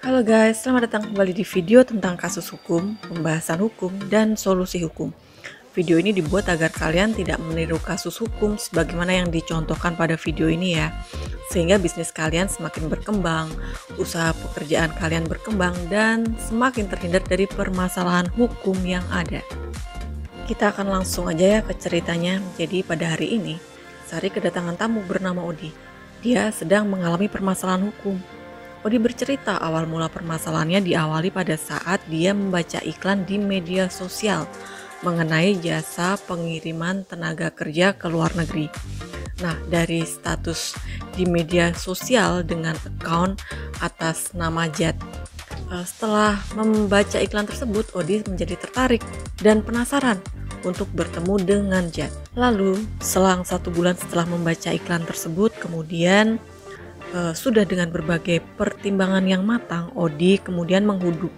Halo guys, selamat datang kembali di video tentang kasus hukum, pembahasan hukum, dan solusi hukum. Video ini dibuat agar kalian tidak meniru kasus hukum sebagaimana yang dicontohkan pada video ini ya, sehingga bisnis kalian semakin berkembang, usaha pekerjaan kalian berkembang, dan semakin terhindar dari permasalahan hukum yang ada. Kita akan langsung aja ya ke ceritanya. Jadi pada hari ini, Sari kedatangan tamu bernama Odi. Dia sedang mengalami permasalahan hukum. Odi bercerita awal mula permasalahannya diawali pada saat dia membaca iklan di media sosial mengenai jasa pengiriman tenaga kerja ke luar negeri. Nah, dari status di media sosial dengan account atas nama Jad. Setelah membaca iklan tersebut, Odi menjadi tertarik dan penasaran untuk bertemu dengan Jad. Lalu, selang 1 bulan setelah membaca iklan tersebut, kemudian sudah dengan berbagai pertimbangan yang matang, Odi kemudian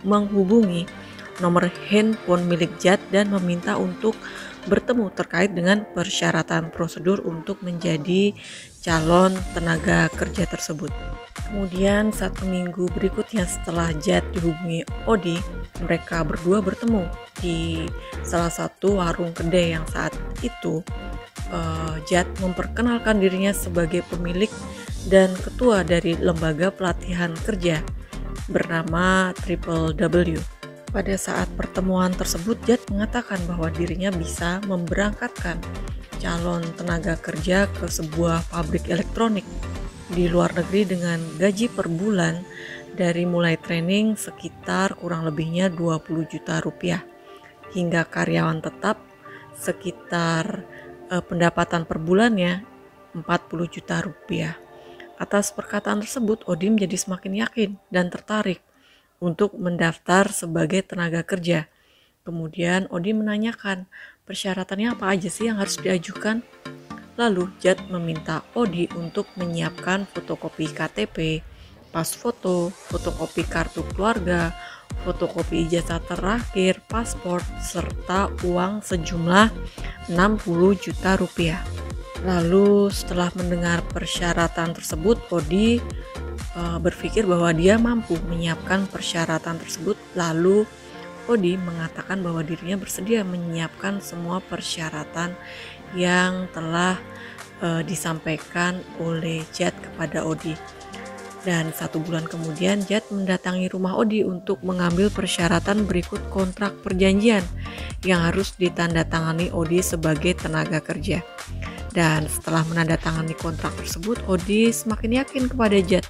menghubungi nomor handphone milik Jad dan meminta untuk bertemu terkait dengan persyaratan prosedur untuk menjadi calon tenaga kerja tersebut. Kemudian 1 minggu berikutnya setelah Jad dihubungi Odi, mereka berdua bertemu di salah satu warung kedai yang saat itu Jad memperkenalkan dirinya sebagai pemilik dan ketua dari lembaga pelatihan kerja bernama Triple W. Pada saat pertemuan tersebut, Jad mengatakan bahwa dirinya bisa memberangkatkan calon tenaga kerja ke sebuah pabrik elektronik di luar negeri dengan gaji per bulan dari mulai training sekitar kurang lebihnya 20 juta rupiah hingga karyawan tetap sekitar pendapatan per bulannya 40 juta rupiah. Atas perkataan tersebut, Odi menjadi semakin yakin dan tertarik untuk mendaftar sebagai tenaga kerja. Kemudian Odi menanyakan persyaratannya apa aja sih yang harus diajukan. Lalu Jad meminta Odi untuk menyiapkan fotokopi KTP, pas foto, fotokopi kartu keluarga, fotokopi ijazah terakhir, paspor, serta uang sejumlah 60 juta rupiah. Lalu setelah mendengar persyaratan tersebut, Odi berpikir bahwa dia mampu menyiapkan persyaratan tersebut. Lalu Odi mengatakan bahwa dirinya bersedia menyiapkan semua persyaratan yang telah disampaikan oleh Jad kepada Odi. Dan 1 bulan kemudian Jad mendatangi rumah Odi untuk mengambil persyaratan berikut kontrak perjanjian yang harus ditandatangani Odi sebagai tenaga kerja. Dan setelah menandatangani kontrak tersebut, Odi semakin yakin kepada Jad,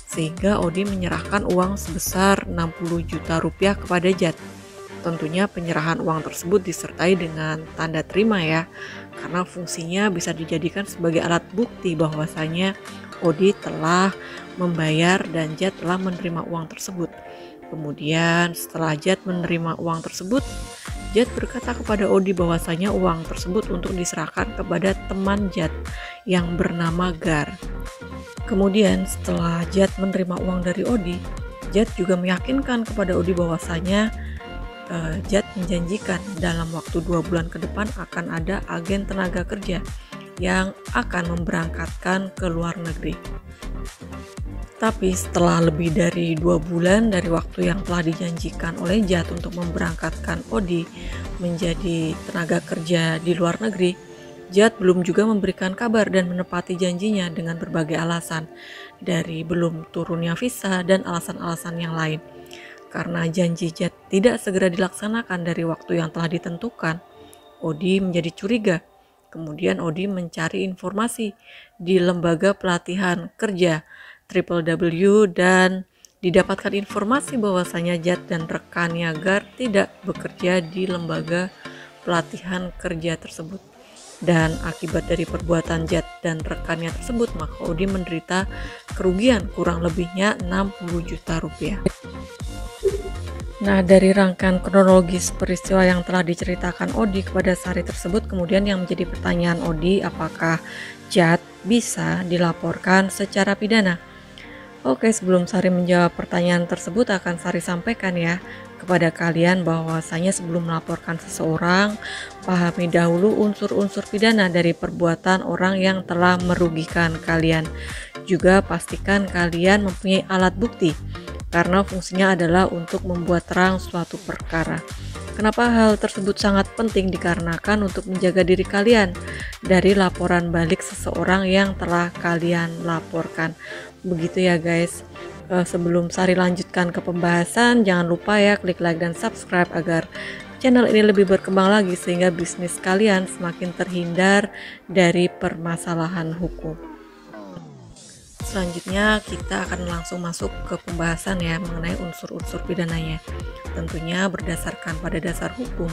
sehingga Odi menyerahkan uang sebesar 60 juta rupiah kepada Jad. Tentunya penyerahan uang tersebut disertai dengan tanda terima ya, karena fungsinya bisa dijadikan sebagai alat bukti bahwasanya Odi telah membayar dan Jad telah menerima uang tersebut. Kemudian setelah Jad menerima uang tersebut, Jad berkata kepada Odi bahwasanya uang tersebut untuk diserahkan kepada teman Jad yang bernama Gar. Kemudian setelah Jad menerima uang dari Odi, Jad juga meyakinkan kepada Odi bahwasanya Jad menjanjikan dalam waktu 2 bulan ke depan akan ada agen tenaga kerja yang akan memberangkatkan ke luar negeri. Tapi setelah lebih dari 2 bulan dari waktu yang telah dijanjikan oleh Jad untuk memberangkatkan Odi menjadi tenaga kerja di luar negeri, Jad belum juga memberikan kabar dan menepati janjinya dengan berbagai alasan, dari belum turunnya visa dan alasan-alasan yang lain. Karena janji Jad tidak segera dilaksanakan dari waktu yang telah ditentukan, Odi menjadi curiga. Kemudian Odi mencari informasi di lembaga pelatihan kerja Triple W dan didapatkan informasi bahwasanya Jad dan rekannya Gar tidak bekerja di lembaga pelatihan kerja tersebut. Dan akibat dari perbuatan Jad dan rekannya tersebut, maka Odi menderita kerugian kurang lebihnya 60 juta rupiah. Nah, dari rangkaian kronologis peristiwa yang telah diceritakan Odi kepada Sari tersebut, kemudian yang menjadi pertanyaan Odi, apakah Jad bisa dilaporkan secara pidana? Oke, sebelum Sari menjawab pertanyaan tersebut, akan Sari sampaikan ya kepada kalian bahwasanya sebelum melaporkan seseorang, pahami dahulu unsur-unsur pidana dari perbuatan orang yang telah merugikan kalian. Juga pastikan kalian mempunyai alat bukti karena fungsinya adalah untuk membuat terang suatu perkara. Kenapa hal tersebut sangat penting? Dikarenakan untuk menjaga diri kalian dari laporan balik seseorang yang telah kalian laporkan. Begitu ya guys. Sebelum Sari lanjutkan ke pembahasan, jangan lupa ya klik like dan subscribe agar channel ini lebih berkembang lagi sehingga bisnis kalian semakin terhindar dari permasalahan hukum. Selanjutnya kita akan langsung masuk ke pembahasan ya mengenai unsur-unsur pidananya. Tentunya berdasarkan pada dasar hukum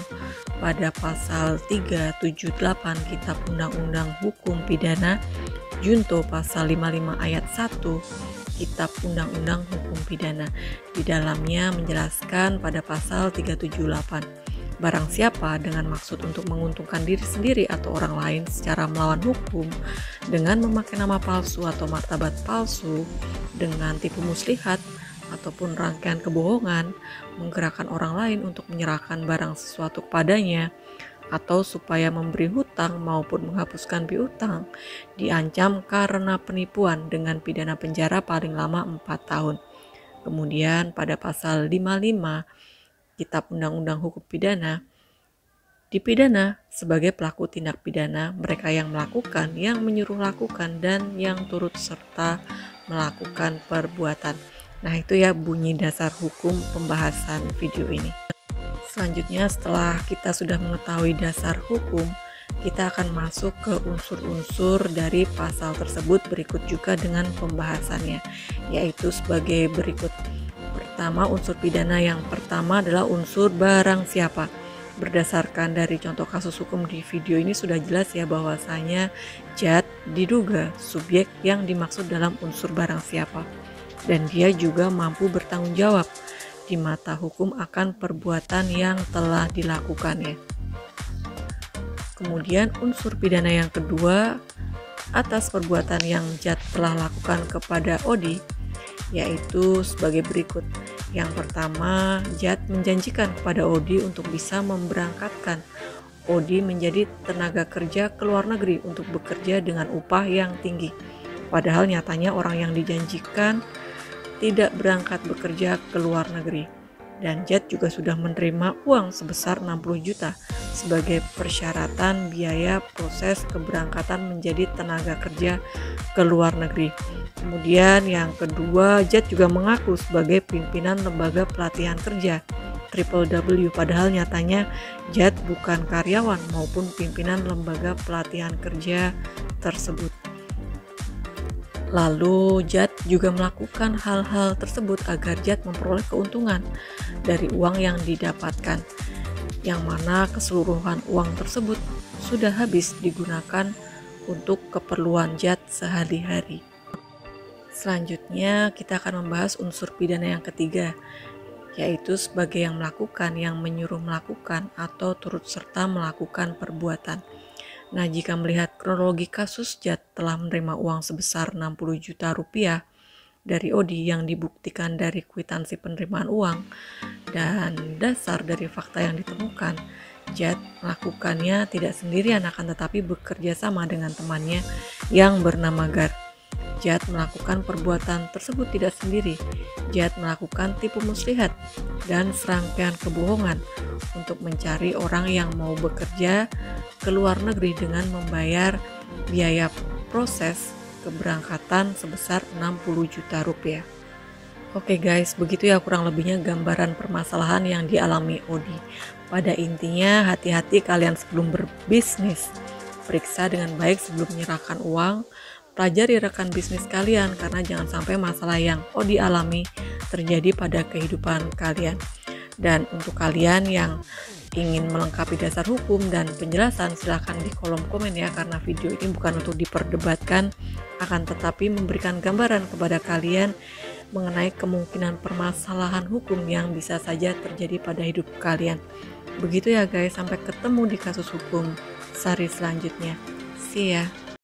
pada pasal 378 Kitab Undang-Undang Hukum Pidana Junto pasal 55 ayat 1 Kitab Undang-Undang Hukum Pidana. Di dalamnya menjelaskan pada pasal 378, barang siapa dengan maksud untuk menguntungkan diri sendiri atau orang lain secara melawan hukum dengan memakai nama palsu atau martabat palsu, dengan tipu muslihat ataupun rangkaian kebohongan, menggerakkan orang lain untuk menyerahkan barang sesuatu kepadanya, atau supaya memberi hutang maupun menghapuskan piutang, diancam karena penipuan dengan pidana penjara paling lama 4 tahun. Kemudian pada pasal 55 Kitab Undang-Undang Hukum Pidana, dipidana sebagai pelaku tindak pidana mereka yang melakukan, yang menyuruh lakukan, dan yang turut serta melakukan perbuatan. Nah itu ya bunyi dasar hukum pembahasan video ini. Selanjutnya setelah kita sudah mengetahui dasar hukum, kita akan masuk ke unsur-unsur dari pasal tersebut berikut juga dengan pembahasannya, yaitu sebagai berikut. Pertama, unsur pidana yang pertama adalah unsur barang siapa. Berdasarkan dari contoh kasus hukum di video ini sudah jelas ya bahwasanya Jad diduga subjek yang dimaksud dalam unsur barang siapa, dan dia juga mampu bertanggung jawab di mata hukum akan perbuatan yang telah dilakukannya. Kemudian unsur pidana yang kedua atas perbuatan yang Jad telah lakukan kepada Odi, yaitu sebagai berikut. Yang pertama, Jad menjanjikan kepada Odi untuk bisa memberangkatkan Odi menjadi tenaga kerja ke luar negeri untuk bekerja dengan upah yang tinggi. Padahal nyatanya orang yang dijanjikan tidak berangkat bekerja ke luar negeri. Dan Jad juga sudah menerima uang sebesar 60 juta sebagai persyaratan biaya proses keberangkatan menjadi tenaga kerja ke luar negeri. Kemudian yang kedua, Jad juga mengaku sebagai pimpinan lembaga pelatihan kerja WW, padahal nyatanya Jad bukan karyawan maupun pimpinan lembaga pelatihan kerja tersebut. Lalu Jad juga melakukan hal-hal tersebut agar Jad memperoleh keuntungan dari uang yang didapatkan, yang mana keseluruhan uang tersebut sudah habis digunakan untuk keperluan Jad sehari-hari. Selanjutnya kita akan membahas unsur pidana yang ketiga, yaitu sebagai yang melakukan, yang menyuruh melakukan, atau turut serta melakukan perbuatan. Nah, jika melihat kronologi kasus, Jad telah menerima uang sebesar 60 juta rupiah dari Odi yang dibuktikan dari kwitansi penerimaan uang, dan dasar dari fakta yang ditemukan, Jad melakukannya tidak sendirian akan tetapi bekerja sama dengan temannya yang bernama Gar. Jad melakukan perbuatan tersebut tidak sendiri. Jad melakukan tipu muslihat dan serangkaian kebohongan untuk mencari orang yang mau bekerja ke luar negeri dengan membayar biaya proses keberangkatan sebesar 60 juta rupiah. Oke guys, begitu ya kurang lebihnya gambaran permasalahan yang dialami Odi. Pada intinya, hati-hati kalian sebelum berbisnis. Periksa dengan baik sebelum menyerahkan uang. Pelajari rekan bisnis kalian karena jangan sampai masalah yang Odi alami terjadi pada kehidupan kalian. Dan untuk kalian yang ingin melengkapi dasar hukum dan penjelasan, silahkan di kolom komen ya, karena video ini bukan untuk diperdebatkan, akan tetapi memberikan gambaran kepada kalian mengenai kemungkinan permasalahan hukum yang bisa saja terjadi pada hidup kalian. Begitu ya guys, sampai ketemu di kasus hukum Sari selanjutnya. See ya.